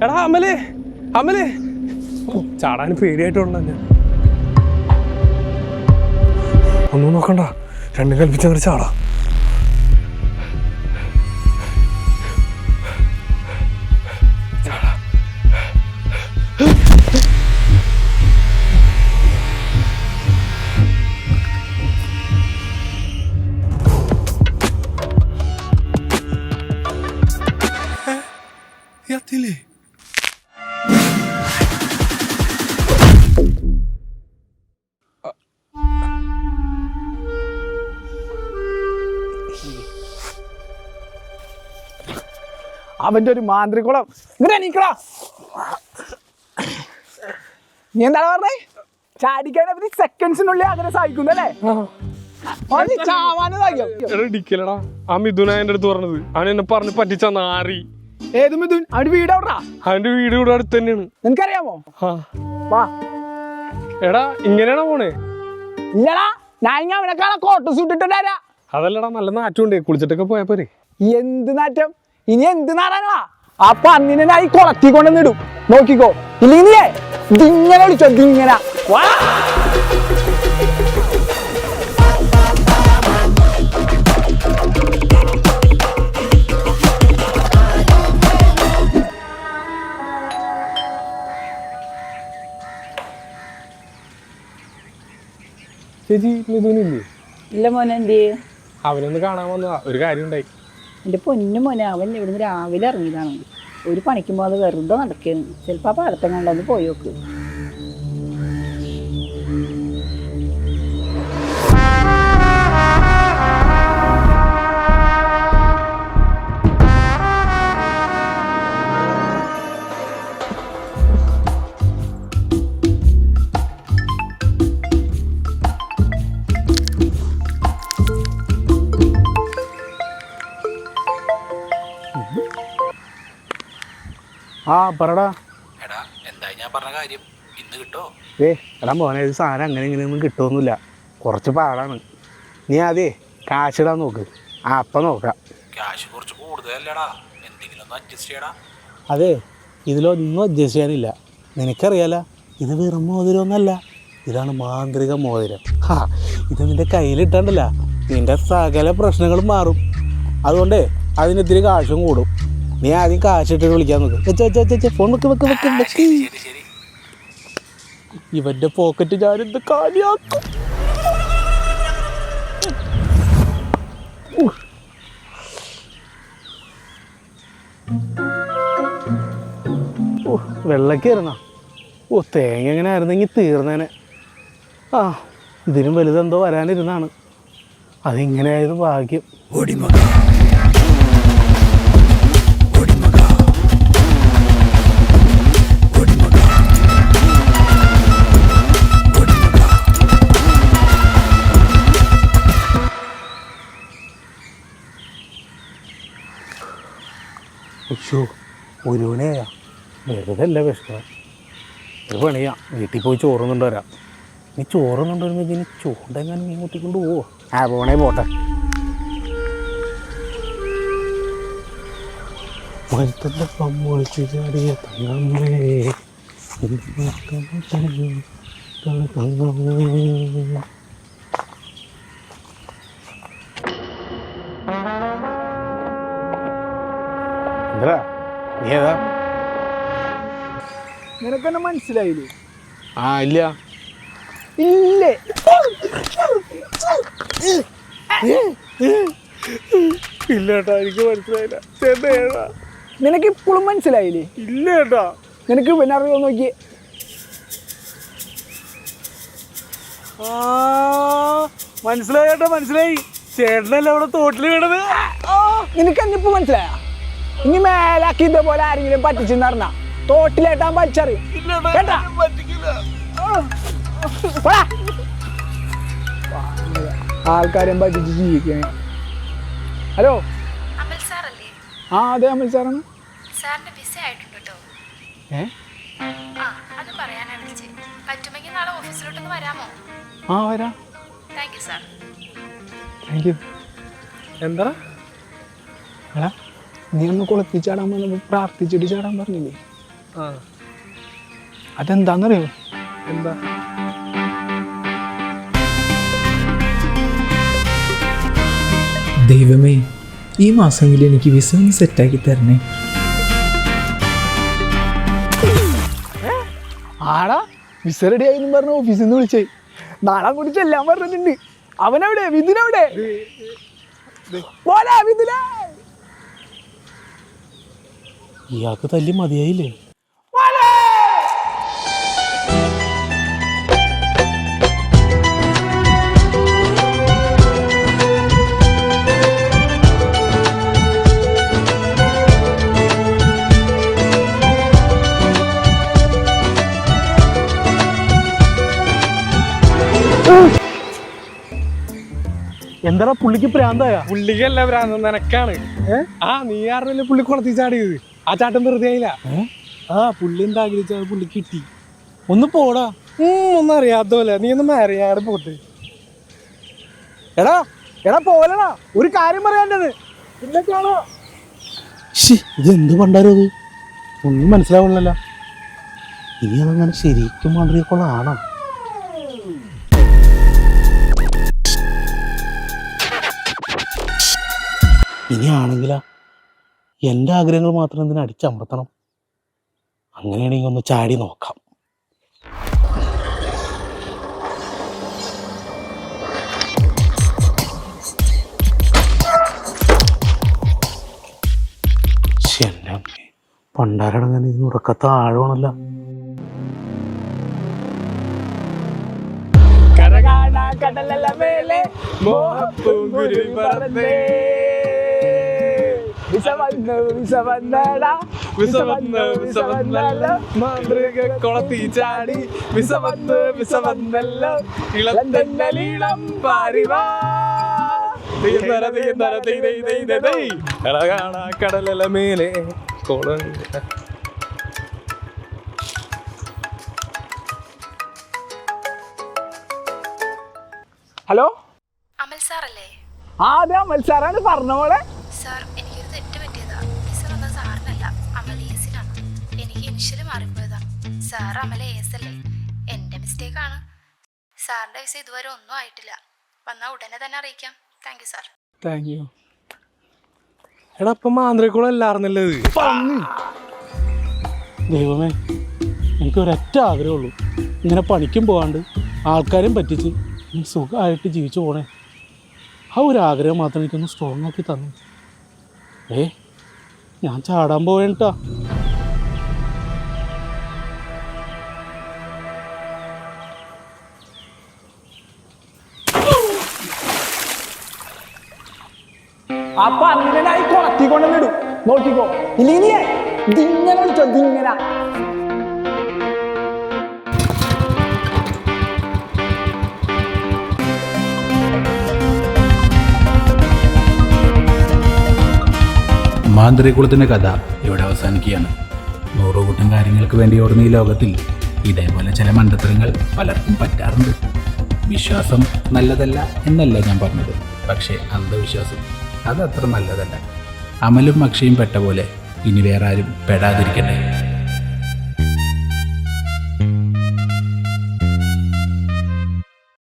എടാ അമലേ അമലേ ചാടാൻ പേടിയായിട്ടുള്ള ഞാൻ ഒന്നും നോക്കണ്ട രണ്ടും കൽപ്പിച്ചവർ ചാടാ. ത്തില്ലേ അവന്റെ ഒരു മാന്ത്രികുളം ഇങ്ങനെ നീക്കടാ. നീ എന്താണ് പറഞ്ഞേ? ചാടിക്കാൻ അവര് സെക്കൻഡ്സിനുള്ളിൽ അങ്ങനെ സാധിക്കുന്നല്ലേ? ഇടിക്കലടാ. ആ മിഥുന എന്റെ അടുത്ത് പറഞ്ഞത്, അവൻ എന്നെ പറഞ്ഞ് പറ്റിച്ച നാറി. ഏത് മിഥുൻ? അവന്റെ വീട് എവിടാ? അവന്റെ വീട് ഇവിടെ അടുത്ത് തന്നെയാണ്. നിനക്കറിയാമോ? വാ. എടാ ഇങ്ങനെയാണോ പോണേ? ഇല്ലടാ, ഞാൻ അവനെക്കാളെ കോട്ട് സൂട്ടിട്ടാ. അതല്ലടാ, നല്ല നാറ്റുണ്ടേ, കുളിച്ചിട്ടൊക്കെ പോയാ പോരെ. എന്ത് നാറ്റം? ഇനി എന്ത് നാറാനാ? ആ പന്നിനെ ഞാൻ ഈ കുളത്തി കൊണ്ടുവന്നിടും, നോക്കിക്കോ. ഇല്ലെങ്കിൽ ദിങ്ങനെ വിളിച്ചോ, ദിങ്ങനെ. ചേച്ചി മിഥുനില്ലേ? ഇല്ല മോനെ, എന്ത് അവനൊന്ന് കാണാൻ വന്നതാ, ഒരു കാര്യം ഉണ്ടായി. എൻ്റെ പൊന്നു മോനെ, അവൻ ഇവിടുന്ന് രാവിലെ ഇറങ്ങിയതാണ്. ഒരു പണിക്കുമ്പോൾ അത് വെറുതെ നടക്കുകയാണ്. ചിലപ്പോൾ ആ പാടത്തെങ്ങാണ്ടൊന്ന് പോയി നോക്ക്. ആ പറടാ. എടാ എന്താ ഞാൻ പറഞ്ഞ കാര്യം, ഇന്ന് കിട്ടോ? എടാ മോനെ, ഇത് സാധനം അങ്ങനെ ഇങ്ങനെയൊന്നും കിട്ടുമൊന്നുമില്ല, കുറച്ച് പാടാണ്. നീ ആദ്യേ കാശിടാൻ നോക്ക്. അപ്പം നോക്കാം. ക്യാഷ് കുറച്ച് കൂടുതലല്ലേടാ, എന്തെങ്കിലും ഒന്ന് അഡ്ജസ്റ്റ് ചെയ്യടാ. അതെ, ഇതിലൊന്നും അഡ്ജസ്റ്റ് ചെയ്യാനില്ല. നിനക്കറിയാലോ, ഇത് വെറും മോതിരമൊന്നല്ല, ഇതാണ് മാന്ത്രിക മോതിരം. ഇത് നിന്റെ കയ്യിലിട്ടണ്ടല്ല, നിന്റെ സകല പ്രശ്നങ്ങളും മാറും. അതുകൊണ്ടേ അതിനെത്തിരി കാശും കൂടും. നീ ആദ്യം കാശിട്ട് വിളിക്കാൻ നോക്ക്. ഫോൺ വെക്ക്. ഇവന്റെ പോക്കറ്റ് ഞാനെന്ത് കാലിയാക്കും. വെള്ളക്കായിരുന്ന തേങ്ങ എങ്ങനെ ആയിരുന്നെങ്കിൽ തീർന്നേനെ. ഇതിനും വലുതെന്തോ വരാനിരുന്നാണ്, അതിങ്ങനെയായത് ഭാഗ്യം. ഒരുവനെയാ വെറുതെ അല്ല വിഷമം. ഒരു പണിയാ, വീട്ടിൽ പോയി ചോറുന്നുണ്ട് വരാം. നീ ചോറുന്നുണ്ട് വരുമ്പോൾ ഇനി ചൂണ്ടെങ്ങാനും മീൻ കൂട്ടിക്കൊണ്ട് പോവോ? പോണേ പോട്ടെ. മരത്തല്ല പമ്മൊളിച്ച് ചാടിയ തങ്ങമ്മേ. എന്താ നീ ഏതാ? നിനക്കെന്നെ മനസ്സിലായില്ലേ? ഇല്ല ഇല്ലേ? ഇല്ല ഏട്ടാ, എനിക്ക് മനസ്സിലായില്ല. നിനക്ക് ഇപ്പോഴും മനസ്സിലായില്ലേ? ഇല്ല ഏട്ടാ. നിനക്ക് പിന്നെ അറിയോ നോക്കിയേ. മനസ്സിലായി ഏട്ടാ, മനസ്സിലായി. ചേട്ടനല്ലേ അവിടെ തോട്ടിൽ വീണത്. നിനക്ക് എന്നിപ്പോ മനസ്സിലായ? ഇനി മേലാക്കി ഇതേപോലെ ആരെങ്കിലും പറ്റിച്ചെന്ന് പറഞ്ഞാ തോട്ടിലേട്ടാൻ വലിച്ചറിയും കേട്ടാ. ആൾക്കാരെയും പറ്റിച്ച് ജീവിക്കണേ. ഹലോ, അതെ അമൽ സാറാണ്. വരാം. Thank you. എന്താ എടാ, നീ ഒന്ന് കുളത്തിൽ ചാടാൻ പറഞ്ഞപ്പോൾ പ്രാർത്ഥിച്ചിട്ട് ചാടാൻ പറഞ്ഞില്ലേ? അതെന്താന്നറിയോ? എന്താ? ദൈവമേ, ഈ മാസമെങ്കിലും എനിക്ക് വിസ ഒന്ന് സെറ്റാക്കി തരണേ. ആടാ വിസ റെഡി ആയി പറഞ്ഞ ഓഫീസിൽ നിന്ന് വിളിച്ചേ. നാളെ കൂടി ചെല്ലാൻ പറഞ്ഞിട്ടുണ്ട്. അവനവിടെ വിധിനവിടെ ഇയാൾക്ക് തല്ലി മതിയായില്ലേ? എന്താ പുള്ളിക്ക് പ്രാന്തായ? പുള്ളിക്കല്ല ഭ്രാന്തം, നിനക്കാണ്. നീ ആരുടെ പുള്ളി കുളത്തി ചാടിയത്? ആ ചാട്ടം വെറുതെ ആയില്ല. പുള്ളി എന്താ ആഗ്രഹിച്ചത് പുള്ളി കിട്ടി. ഒന്ന് പോടാ. ഒന്നും അറിയാത്ത പോലെ നീ ഒന്ന് മാറിയാടെ പോട്ട്. എടാ എടാ പോലടാ, ഒരു കാര്യം പറയാണ്ടത്. ഇതെന്ത് പണ്ടാരോ അത്? ഒന്നും മനസ്സിലാവണല്ലോ. ഇനി അതങ്ങനെ ശരിക്കും മാന്ത്രികക്കുള്ള ആണോ? ഇനിയാണെങ്കിലാ എൻ്റെ ആഗ്രഹങ്ങൾ മാത്രം എന്തിനാ അടിച്ചമർത്തണം? അങ്ങനെയാണെങ്കിൽ ഒന്ന് ചാടി നോക്കാം. എൻ്റെ അമ്മേ, പണ്ടാരടങ്ങാൻ ഇതിന് ഉറക്കത്ത ആഴമാണല്ലോ. കൊളത്തി ചാടി വിസ വന്ന് വിസ വന്നല്ലോ ഇളം പാരിവാ കടലല മേലെ കോളം. ഹലോ, അമൽ സാറല്ലേ? അതെ അമൽ സാറാണ്. പറഞ്ഞ പോലെ സാർ, എനിക്കൊരു തെറ്റ് പറ്റിയതാ. സാർ ഒന്നും സാറിനല്ല, അമൽ ഏസിനാണ്. എനിക്ക് ഇനിഷ്യല് മാറിപ്പോയതാണ്. സാർ അമൽ ഏസ് അല്ലേ? എൻ്റെ മിസ്റ്റേക്കാണ്. സാറിൻ്റെ വിസ ഇതുവരെ ഒന്നും ആയിട്ടില്ല. വന്നാൽ ഉടനെ തന്നെ അറിയിക്കാം. Thank you sir. Thank you. എടാ ഇപ്പൊ മാന്ത്രികക്കുളം എല്ലാർന്നല്ലേ ഇത്? ദൈവമേ, എനിക്കൊരൊറ്റ ആഗ്രഹമുള്ളൂ. ഇങ്ങനെ പണിക്കും പോകാണ്ട് ആൾക്കാരെയും പറ്റിച്ച് സുഖമായിട്ട് ജീവിച്ചു പോണേ. ആ ഒരു ആഗ്രഹം മാത്രം എനിക്കൊന്ന് സ്ട്രോങ് ആക്കി തന്നു. ഞാൻ ചാടാൻ പോവേണ്ടാ. അപ്പൊ അങ്ങനായി കൊളത്തിക്കൊണ്ടിടും. നോക്കിക്കോ, ഇല്ലെങ്കിൽ ദിങ്ങനെ വിളിച്ചോ, ദിങ്ങനെ. മാന്ത്രികക്കുളത്തിൻ്റെ കഥ ഇവിടെ അവസാനിക്കുകയാണ്. 100 കൂട്ടം കാര്യങ്ങൾക്ക് വേണ്ടി ഓടുന്ന ഈ ലോകത്തിൽ ഇതേപോലെ ചില മണ്ടത്തരങ്ങൾ പലർക്കും പറ്റാറുണ്ട്. വിശ്വാസം നല്ലതല്ല എന്നല്ല ഞാൻ പറഞ്ഞത്, പക്ഷേ അന്ധവിശ്വാസം അതത്ര നല്ലതല്ല. അമലും അക്ഷയും പെട്ട പോലെ ഇനി വേറെ ആരും പെടാതിരിക്കട്ടെ.